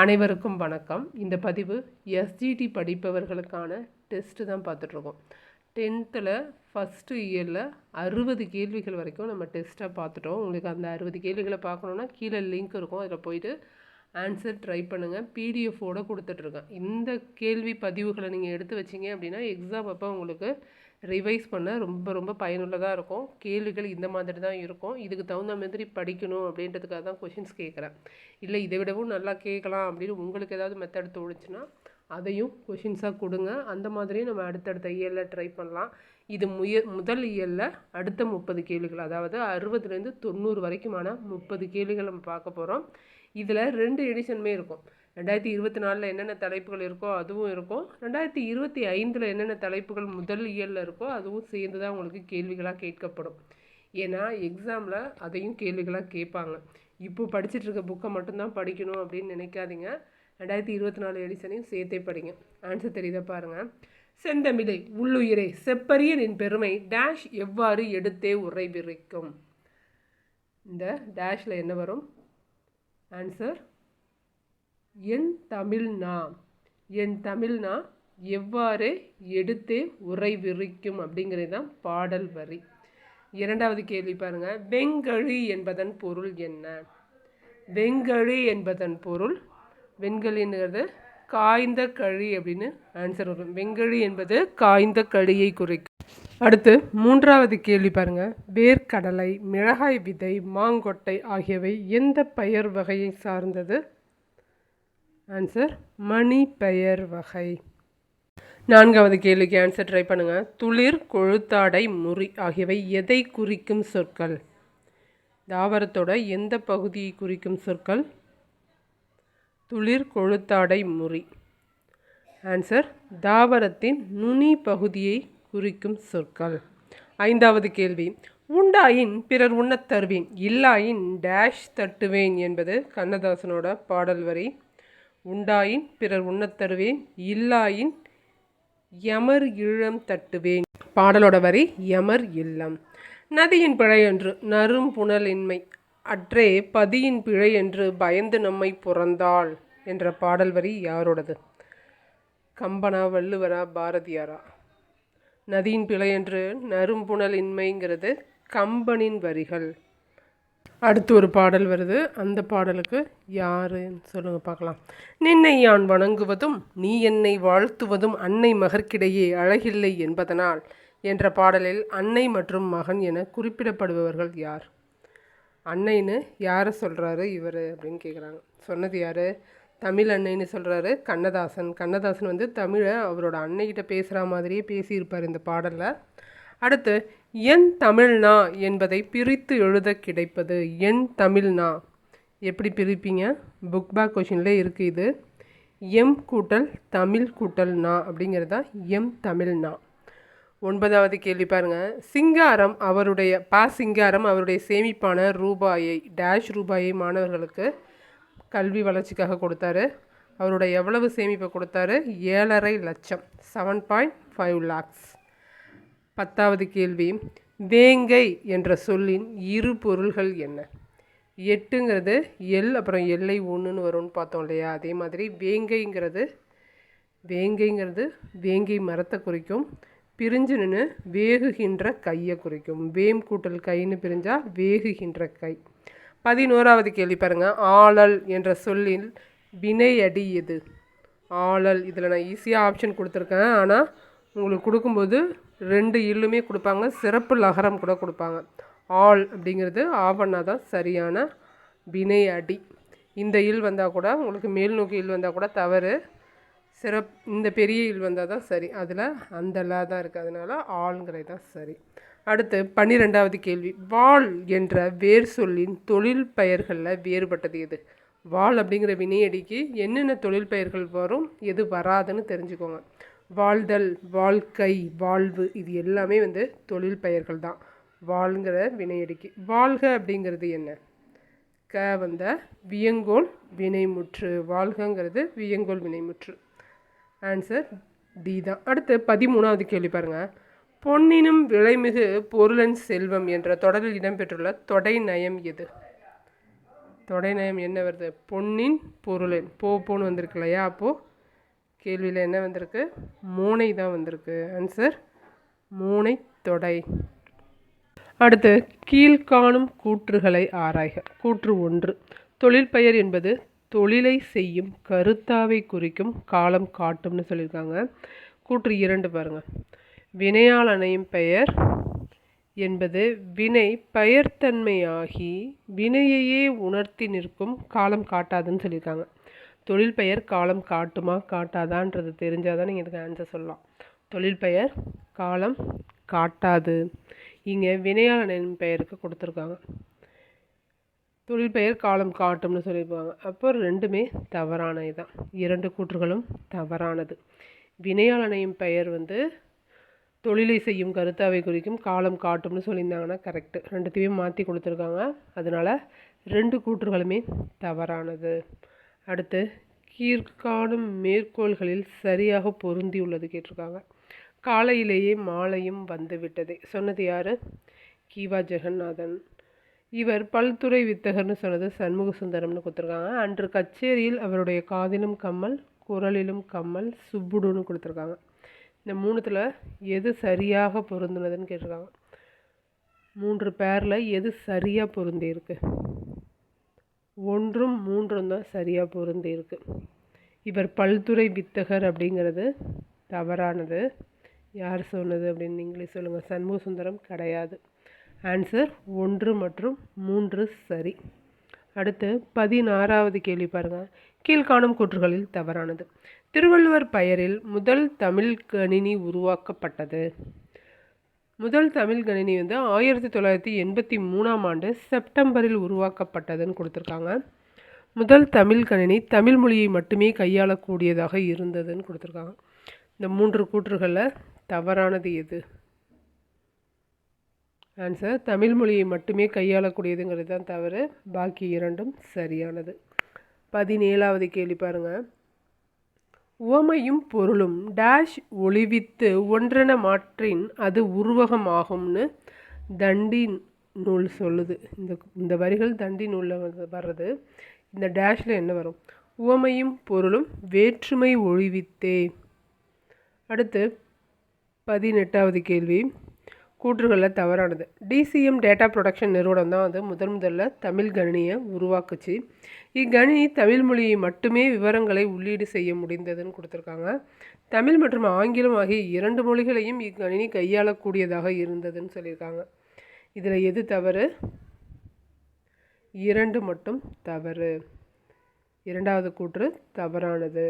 அனைவருக்கும் வணக்கம். இந்த பதிவு எஸ்ஜிடி படிப்பவர்களுக்கான டெஸ்ட்டு தான் பார்த்துட்ருக்கோம். 10th ஃபஸ்ட்டு இயரில் 60 கேள்விகள் வரைக்கும் நம்ம டெஸ்ட்டாக பார்த்துட்டோம். உங்களுக்கு அந்த 60 கேள்விகளை பார்க்கணுன்னா கீழே லிங்க் இருக்கும், அதில் போயிட்டு ஆன்சர் ட்ரை பண்ணுங்கள். பிடிஎஃபோடு கொடுத்துட்ருக்கேன். இந்த கேள்வி பதிவுகளை நீங்கள் எடுத்து வச்சிங்க அப்படின்னா எக்ஸாம் அப்போ உங்களுக்கு ரிவைஸ் பண்ண ரொம்ப ரொம்ப பயனுள்ளதாக இருக்கும். கேள்விகள் இந்த மாதிரி தான் இருக்கும். இதுக்கு தகுந்த மாதிரி படிக்கணும் அப்படின்றதுக்காக தான் கொஷின்ஸ் கேட்குறேன். இல்லை இதை விடவும் நல்லா கேட்கலாம் அப்படின்னு உங்களுக்கு ஏதாவது மெத்தட் தோணுச்சுன்னா அதையும் கொஷின்ஸாக கொடுங்க. அந்த மாதிரியும் நம்ம அடுத்தடுத்த இயலில் ட்ரை பண்ணலாம். இது முதல் இயலில் அடுத்த 30 கேள்விகள், அதாவது 60லேருந்து 90 வரைக்குமான 30 கேள்விகள் நம்ம பார்க்க போகிறோம். இதில் 2 எடிஷனுமே இருக்கும். 2024 என்னென்ன தலைப்புகள் இருக்கோ அதுவும் இருக்கும். 2025 என்னென்ன தலைப்புகள் முதல் இயலில் இருக்கோ அதுவும் சேர்ந்து தான் உங்களுக்கு கேள்விகளாக கேட்கப்படும். ஏன்னா எக்ஸாமில் அதையும் கேள்விகளாக கேட்பாங்க. இப்போ படிச்சுட்டு இருக்க புக்கை மட்டும்தான் படிக்கணும் அப்படின்னு நினைக்காதீங்க. 2024 எடிஷனையும் சேர்த்தே படிங்க. ஆன்சர் தெரியுதா பாருங்கள். செந்தமிழை உள்ளுயிரை செப்பரியனின் பெருமை டேஷ் எவ்வாறு எடுத்தே உரை விரிக்கும். இந்த டேஷில் என்ன வரும்? ஆன்சர் என் தமிழ்னா. என் தமிழ்னா எவ்வாறு எடுத்தே உரை விரிக்கும் அப்படிங்கிறது தான் பாடல் வரி. இரண்டாவது கேள்வி பாருங்கள். வெங்கழி என்பதன் பொருள் என்ன? வெங்கழி என்பதன் பொருள், வெண்கழிங்கிறது காய்ந்த களி அப்படின்னு ஆன்சர் வரும். வெங்கழி என்பது காய்ந்த களியை குறிக்கும். அடுத்து மூன்றாவது கேள்வி பாருங்கள். வேர்க்கடலை, மிளகாய் விதை, மாங்கொட்டை ஆகியவை எந்த பெயர் வகையை சார்ந்தது? ஆன்சர் மணி பெயர் வகை. நான்காவது கேள்விக்கு ஆன்சர் ட்ரை பண்ணுங்கள். துளிர், கொழுத்தாடை, முறி ஆகியவை எதை குறிக்கும் சொற்கள்? தாவரத்தோட எந்த பகுதியை குறிக்கும் சொற்கள்? துளிர், கொழுத்தாடை, முறி. ஆன்சர் தாவரத்தின் நுனி பகுதியை குறிக்கும் சொற்கள். ஐந்தாவது கேள்வி. உண்டாயின் பிறர் உண்ணத் தருவேன், இல்லாயின் டேஷ் தட்டுவேன் என்பது கண்ணதாசனோட பாடல் வரி. உண்டாயின் பிறர் உண்ணத் தருவேன், இல்லாயின் யமர் இல்லம் தட்டுவேன். பாடலோட வரி யமர் இல்லம். நதியின் பிழை என்று நரும் புனலின்மை அற்றே பதியின் பிழை என்று பயந்து நம்மை புறந்தாள் என்ற பாடல் வரி யாரோடது? கம்பனா, வள்ளுவரா, பாரதியாரா? நதியின் பிழை என்று நரும்புணலின்மைங்கிறது கம்பனின் வரிகள். அடுத்து ஒரு பாடல் வருது, அந்த பாடலுக்கு யாருன்னு சொல்லுங்க பார்க்கலாம். நின்னை யான் வணங்குவதும் நீ என்னை வாழ்த்துவதும் அன்னை மகற்கிடையே அழகில்லை என்பதனால் என்ற பாடலில் அன்னை மற்றும் மகன் என குறிப்பிடப்படுபவர்கள் யார்? அன்னைன்னு யாரை சொல்கிறாரு இவர் அப்படின்னு கேட்குறாங்க. சொன்னது யார்? தமிழ் அன்னைன்னு சொல்கிறாரு கண்ணதாசன். கண்ணதாசன் வந்து தமிழை அவரோட அன்னைகிட்ட பேசுகிற மாதிரியே பேசியிருப்பார் இந்த பாடலில். அடுத்து என் தமிழ்னா என்பதை பிரித்து எழுத கிடைப்பது. என் தமிழ்னா எப்படி பிரிப்பீங்க? புக் பேக் கொஷினில் இருக்குது இது. எம் கூட்டல் தமிழ் கூட்டல் நா அப்படிங்கிறது தான் எம் தமிழ்னா. 9வது கேள்வி பாருங்கள். சிங்காரம் அவருடைய சேமிப்பான ரூபாயை டேஷ் ரூபாயை மாணவர்களுக்கு கல்வி வளர்ச்சிக்காக கொடுத்தாரு. அவரோட எவ்வளவு சேமிப்பை கொடுத்தாரு? 7.5 லட்சம், 7.5 lakhs. 10வது கேள்வி. வேங்கை என்ற சொல்லின் இரு பொருள்கள் என்ன? 8ங்கிறது எல் அப்புறம் எல்லை 1ன்னு வரும்னு பார்த்தோம் இல்லையா? அதே மாதிரி வேங்கைங்கிறது வேங்கை மரத்தை குறிக்கும். பிரிஞ்சு நின்று வேகுகின்ற கையை குறிக்கும். வேம் கூட்டல் கைன்னு பிரிஞ்சால் வேகுகின்ற கை. 11வது கேள்வி பாருங்கள். ஆளல் என்ற சொல்லில் வினையடி எது? ஆளல். இதில் நான் ஈஸியாக ஆப்ஷன் கொடுத்துருக்கேன், ஆனால் உங்களுக்கு கொடுக்கும்போது 2 இல்லுமே கொடுப்பாங்க, சிறப்பு லகரம் கூட கொடுப்பாங்க. ஆள் அப்படிங்கிறது ஆவண்ணா தான் சரியான வினையடி. இந்த இல் வந்தால் கூட உங்களுக்கு மேல் நோக்கி இல் வந்தால் கூட தவறு. இந்த பெரிய இல் வந்தால் தான் சரி. அதில் அந்த லா தான் இருக்குது, அதனால் ஆள்ங்கிறது தான் சரி. அடுத்து 12வது கேள்வி. வாள் என்ற வேர் சொல்லின் தொழில் பெயர்களில் வேறுபட்டது எது? வாள் அப்படிங்கிற வினையடிக்கு என்னென்ன தொழில் பெயர்கள் வரும், எது வராதுன்னு தெரிஞ்சுக்கோங்க. வாழ்தல், வாழ்க்கை, வாழ்வு இது எல்லாமே வந்து தொழில் பெயர்கள் தான் வாள்ங்கிற வினையடிக்கு. வாழ்க அப்படிங்கிறது என்ன? க வந்த வியங்கோல் வினைமுற்று. வாழ்கங்கிறது வியங்கோல் வினைமுற்று. ஆன்சர் டி தான். அடுத்து 13வது கேள்வி பாருங்கள். பொன்னினும் விலைமிகு பொருளன் செல்வம் என்ற தொடரில் இடம்பெற்றுள்ள தொடை நயம் எது? தொடை நயம் என்ன வருது? பொன்னின் பொருளேன். போன்னு வந்திருக்கு இல்லையா? அப்போது கேள்வியில் என்ன வந்திருக்கு? மூனை தான் வந்திருக்கு. ஆன்சர் மூனை தொடை. அடுத்து கீழ்காணும் கூற்றுகளை ஆராய்க. கூற்று 1, தொழில் பெயர் என்பது தொழிலை செய்யும் கருத்தாவை குறிக்கும் காலம் காட்டும்னு சொல்லியிருக்காங்க. கூற்று 2 பாருங்கள். வினையால் அணையும் பெயர் என்பது வினை பெயர்த்தன்மையாகி வினையையே உணர்த்தி நிற்கும் காலம் காட்டாதுன்னு சொல்லியிருக்காங்க. தொழில் பெயர் காலம் காட்டுமா காட்டாதான்றது தெரிஞ்சால் தான் நீங்கள் இதுக்கு ஆன்சர் சொல்லலாம். தொழில் பெயர் காலம் காட்டாது. இங்கே வினையால் அணையும் பெயருக்கு கொடுத்துருக்காங்க. தொழில் பெயர் காலம் காட்டும்னு சொல்லியிருப்பாங்க. அப்போ ரெண்டுமே தவறானது தான். 2 கூற்றுகளும் தவறானது. வினையால் அணையும் பெயர் தொழிலை செய்யும் கருத்தாவை குறிக்கும் காலம் காட்டும்னு சொல்லியிருந்தாங்கன்னா கரெக்டு. ரெண்டுத்தையும் மாற்றி கொடுத்துருக்காங்க. அதனால் 2 கூற்றுகளுமே தவறானது. அடுத்து கீழ்காணும் மேற்கோள்களில் சரியாக பொருந்தி உள்ளது கேட்டிருக்காங்க. காலையிலேயே மாலையும் வந்து விட்டது சொன்னது யார்? கீவா ஜெகநாதன். இவர் பல்துறை வித்தகர்னு சொன்னது சண்முக சுந்தரம்னு கொடுத்துருக்காங்க. அன்று கச்சேரியில் அவருடைய காதிலும் கம்மல் குரலிலும் கம்மல் சுப்புடுன்னு கொடுத்துருக்காங்க. இந்த 3த்தில் எது சரியாக பொருந்துனதுன்னு கேட்டிருக்காங்க. 3 பேரில் எது சரியாக பொருந்தி இருக்கு? 1ம் 3ம் தான் சரியாக பொருந்தி இருக்கு. இவர் பல்துறை வித்தகர் அப்படிங்கிறது தவறானது. யார் சொன்னது அப்படின்னு நீங்களே சொல்லுங்கள். சண்முக சுந்தரம் கிடையாது. ஆன்சர் 1 மற்றும் 3 சரி. அடுத்து 16வது கேள்வி பாருங்கள். கீழ்காணும் கூற்றுகளில் தவறானது. திருவள்ளுவர் பெயரில் முதல் தமிழ் கணினி உருவாக்கப்பட்டது. முதல் தமிழ் கணினி 1983ஆம் ஆண்டு செப்டம்பரில் உருவாக்கப்பட்டதுன்னு கொடுத்துருக்காங்க. முதல் தமிழ் கணினி தமிழ் மொழியை மட்டுமே கையாளக்கூடியதாக இருந்ததுன்னு கொடுத்துருக்காங்க. இந்த 3 கூற்றுகளில் தவறானது எது? ஆன்சர் தமிழ் மொழியை மட்டுமே கையாளக்கூடியதுங்கிறது தான் தவறு. பாக்கி 2ம் சரியானது. 17வது கேள்வி பாருங்கள். உவமையும் பொருளும் டேஷ் ஒளிவித்து ஒன்றென மாற்றின் அது உருவகம் ஆகும்னு தண்டி நூல் சொல்லுது. இந்த வரிகள் தண்டி நூலில் வர்றது. இந்த டேஷில் என்ன வரும்? உவமையும் பொருளும் வேற்றுமை ஒளிவித்தே. அடுத்து 18வது கேள்வி. கூற்றுகளில் தவறானது. டிசிஎம் டேட்டா ப்ரொடக்ஷன் நிறுவனம் தான் முதல்ல தமிழ் கணினியை உருவாக்குச்சு. இக்கணினி தமிழ் மொழியை மட்டுமே விவரங்களை உள்ளீடு செய்ய முடிந்ததுன்னு கொடுத்துருக்காங்க. தமிழ் மற்றும் ஆங்கிலம் ஆகிய 2 மொழிகளையும் இக்கணினி கையாளக்கூடியதாக இருந்ததுன்னு சொல்லியிருக்காங்க. இதில் எது தவறு? 2 மட்டும் தவறு. 2வது கூற்று தவறானது.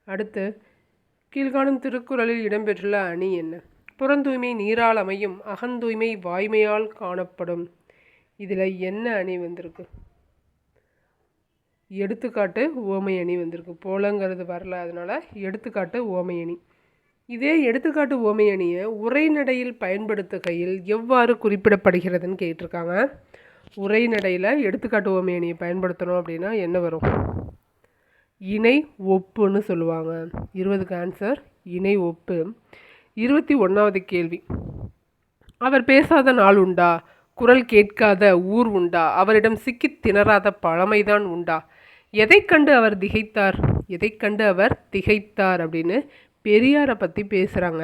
அடுத்து கீழ்காணும் திருக்குறளில் இடம்பெற்றுள்ள அணி என்ன? புறந்தூய்மை நீரால் அமையும், அகந்தூய்மை வாய்மையால் காணப்படும். இதில் என்ன அணி வந்திருக்கு? எடுத்துக்காட்டு உவமை அணி வந்திருக்கு. போலங்கிறது வரல, அதனால் எடுத்துக்காட்டு உவமை அணி. இதே எடுத்துக்காட்டு உவமை அணியை உரைநடையில் பயன்படுத்துகையில் எவ்வாறு குறிப்பிடப்படுகிறதுன்னு கேட்டிருக்காங்க. உரைநடையில் எடுத்துக்காட்டு உவமை அணியை பயன்படுத்தணும் அப்படின்னா என்ன வரும்? இணை ஒப்புன்னு சொல்லுவாங்க. 20க்கு ஆன்சர் இணை ஒப்பு. 21வது கேள்வி. அவர் பேசாத நாள் உண்டா? குரல் கேட்காத ஊர் உண்டா? அவரிடம் சிக்கி திணறாத பழமைதான் உண்டா? எதை கண்டு அவர் திகைத்தார்? எதை கண்டு அவர் திகைத்தார் அப்படின்னு பெரியாரை பற்றி பேசுகிறாங்க.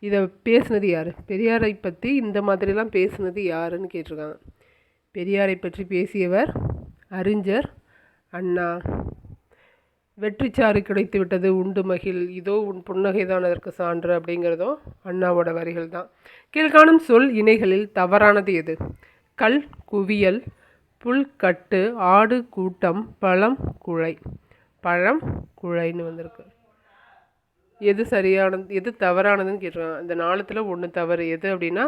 இதை பேசுனது யார்? பெரியாரை பற்றி இந்த மாதிரிலாம் பேசுனது யாருன்னு கேட்டிருக்காங்க. பெரியாரை பற்றி பேசியவர் அறிஞர் அண்ணா. வெற்றிச்சாறு கிடைத்து விட்டது உண்டு மகிழ், இதோ உன் புன்னகைதான் அதற்கு சான்று அப்படிங்கிறதும் அண்ணாவோட வரிகள் தான். கீழ்காணும் சொல் இணைகளில் தவறானது எது? கல் குவியல், புல் கட்டு, ஆடு கூட்டம், பழம் குழை. பழம் குழைன்னு வந்திருக்கு. எது சரியானது எது தவறானதுன்னு கேட்டிருக்காங்க. இந்த 4த்தில் 1 தவறு. எது அப்படின்னா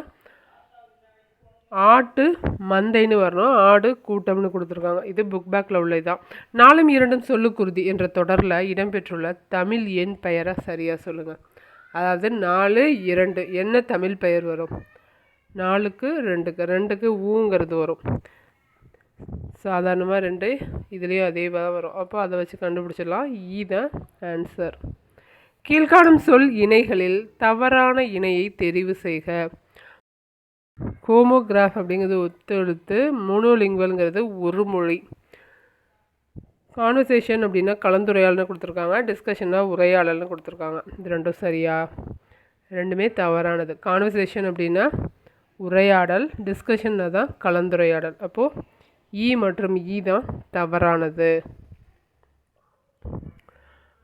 ஆட்டு மந்தைன்னு வரணும், ஆடு கூட்டம்னு கொடுத்துருக்காங்க. இது புக் பேக்கில் உள்ளதுதான். 4ம் 2ம் சொல்லுக்குருதி என்ற தொடரில் இடம்பெற்றுள்ள தமிழ் எண் பெயரை சரியாக சொல்லுங்கள். அதாவது 4, 2 என்ன தமிழ் பெயர் வரும்? 4க்கு 2க்கு 2க்கு ஊங்கிறது வரும். சாதாரணமாக 2 இதுலேயும் அதே வரும். அப்போ அதை வச்சு கண்டுபிடிச்சிடலாம். தான் ஆன்சர். கீழ்காணும் சொல் இணைகளில் தவறான இணையை தெரிவு செய்க. ஹோமோகிராஃப் அப்படிங்கிறது ஒத்தெழுத்து, மோனோலிங்குவல்ங்கிறது ஒரு மொழி. கான்வர்சேஷன் அப்படின்னா கலந்துரையாடல்னு கொடுத்துருக்காங்க, டிஸ்கஷன்னா உரையாடல்னு கொடுத்துருக்காங்க. இது ரெண்டும் சரியா? ரெண்டுமே தவறானது. கான்வர்சேஷன் அப்படின்னா உரையாடல், டிஸ்கஷன்னா தான் கலந்துரையாடல். அப்போது இ மற்றும் இ தான் தவறானது.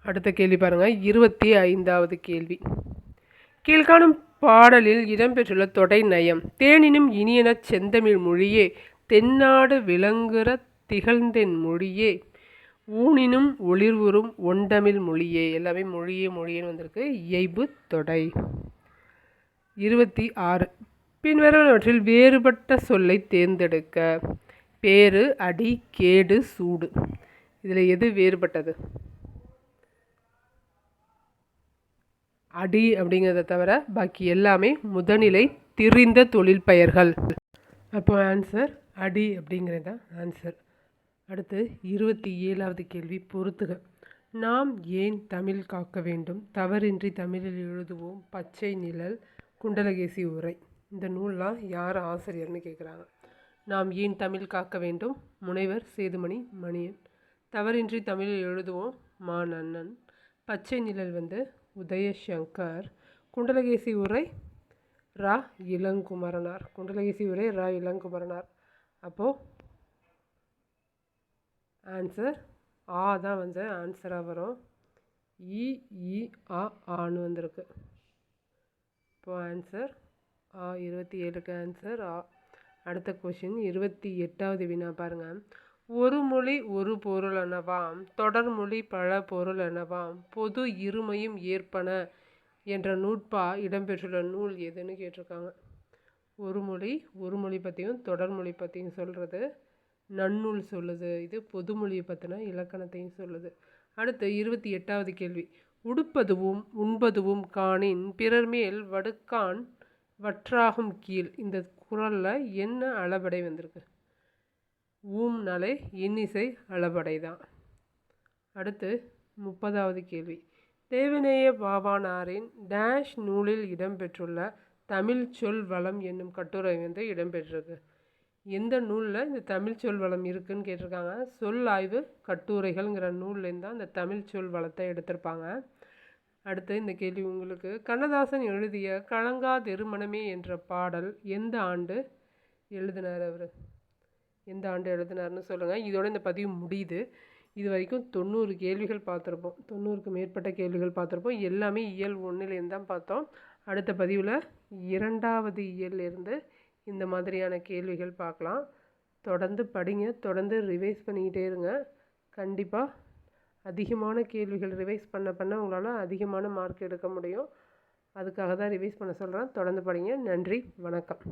அடுத்த கேள்வி பாருங்கள், 25வது கேள்வி. கீழ்காணும் பாடலில் இடம்பெற்றுள்ள தொடை நயம். தேனினும் இனியன செந்தமிழ் மொழியே, தென்னாடு விளங்குற திகழ்ந்தென் மொழியே, ஊனினும் ஒளிர்வுறும் ஒண்டமிழ் மொழியே. எல்லாமே மொழியே மொழியேன்னு வந்திருக்கு. இயைபு தொடை. 26. பின்வருவனவற்றில் வேறுபட்ட சொல்லை தேர்ந்தெடுக்க. பேரு, அடி, கேடு, சூடு. இதில் எது வேறுபட்டது? அடி அப்படிங்கிறத தவிர பாக்கி எல்லாமே முதநிலை திரிந்த தொழில் பெயர்கள். அப்போ ஆன்சர் அடி அப்படிங்கிறது தான் ஆன்சர். அடுத்து 27வது கேள்வி, பொறுத்துக. நாம் ஏன் தமிழ் காக்க வேண்டும்? தவறின்றி தமிழில் எழுதுவோம். பச்சை நிழல். குண்டலகேசி உரை. இந்த நூல்லாம் யார் ஆசிரியர்னு கேட்குறாங்க. நாம் ஏன் தமிழ் காக்க வேண்டும்? முனைவர் சேதுமணி மணியன். தவறின்றி தமிழில் எழுதுவோம். மா நன்னன். பச்சை நிழல் உதயசங்கர். குண்டலகேசி உரை ரா இளங்குமரனார். குண்டலகேசி உரை ரா இளங்குமரனார். அப்போது ஆன்சர் ஆ தான் ஆன்சராக வரும். ஆன்னு வந்திருக்கு. இப்போது ஆன்சர் ஆ. 27க்கு ஆன்சர் ஆ. அடுத்த கொஷின் 28வது வினா பாருங்கள். ஒரு மொழி ஒரு பொருள் எனவாம், தொடர்மொழி பல பொருள் எனவாம், பொது இருமையும் ஏற்பன என்ற நூற்பா இடம்பெற்றுள்ள நூல் எதுன்னு கேட்டிருக்காங்க. ஒரு மொழி பற்றியும் தொடர்மொழி பற்றியும் சொல்கிறது நன்னூல் சொல்லுது. இது பொதுமொழியை பற்றின இலக்கணத்தையும் சொல்லுது. அடுத்து 28வது கேள்வி. உடுப்பதுவும் உண்பதுவும் காணின் பிறர் மேல் வடுக்கான் வற்றாகும் கீழ். இந்த குறளில் என்ன அளபடை வந்திருக்கு? ஊம்நலை இன்னிசை அளபடை தான். அடுத்து 30வது கேள்வி. தேவநேய பாவாணரின் டேஷ் நூலில் இடம்பெற்றுள்ள தமிழ் சொல் வளம் என்னும் கட்டுரை இடம்பெற்றிருக்கு. எந்த நூலில் இந்த தமிழ் சொல் வளம் இருக்குதுன்னு கேட்டிருக்காங்க. சொல் ஆய்வு கட்டுரைகள்ங்கிற நூல்லேருந்து தான் இந்த தமிழ் சொல் வளத்தை எடுத்திருப்பாங்க. அடுத்து இந்த கேள்வி உங்களுக்கு. கண்ணதாசன் எழுதிய கலங்கா திருமணமே என்ற பாடல் எந்த ஆண்டு எழுதினார்? அவர் எந்த ஆண்டு எழுதினார்னு சொல்லுங்கள். இதோட இந்த பதிவு முடியுது. இது வரைக்கும் 90 கேள்விகள் பார்த்துருப்போம். 90க்கு மேற்பட்ட கேள்விகள் பார்த்துருப்போம். எல்லாமே இயல் 1லேருந்து தான் பார்த்தோம். அடுத்த பதிவில் 2வது இயல்லேருந்து இந்த மாதிரியான கேள்விகள் பார்க்கலாம். தொடர்ந்து படிங்க, தொடர்ந்து ரிவைஸ் பண்ணிக்கிட்டே இருங்க. கண்டிப்பாக அதிகமான கேள்விகள் ரிவைஸ் பண்ண உங்களால் அதிகமான மார்க் எடுக்க முடியும். அதுக்காக தான் ரிவைஸ் பண்ண சொல்கிறேன். தொடர்ந்து படிங்க. நன்றி, வணக்கம்.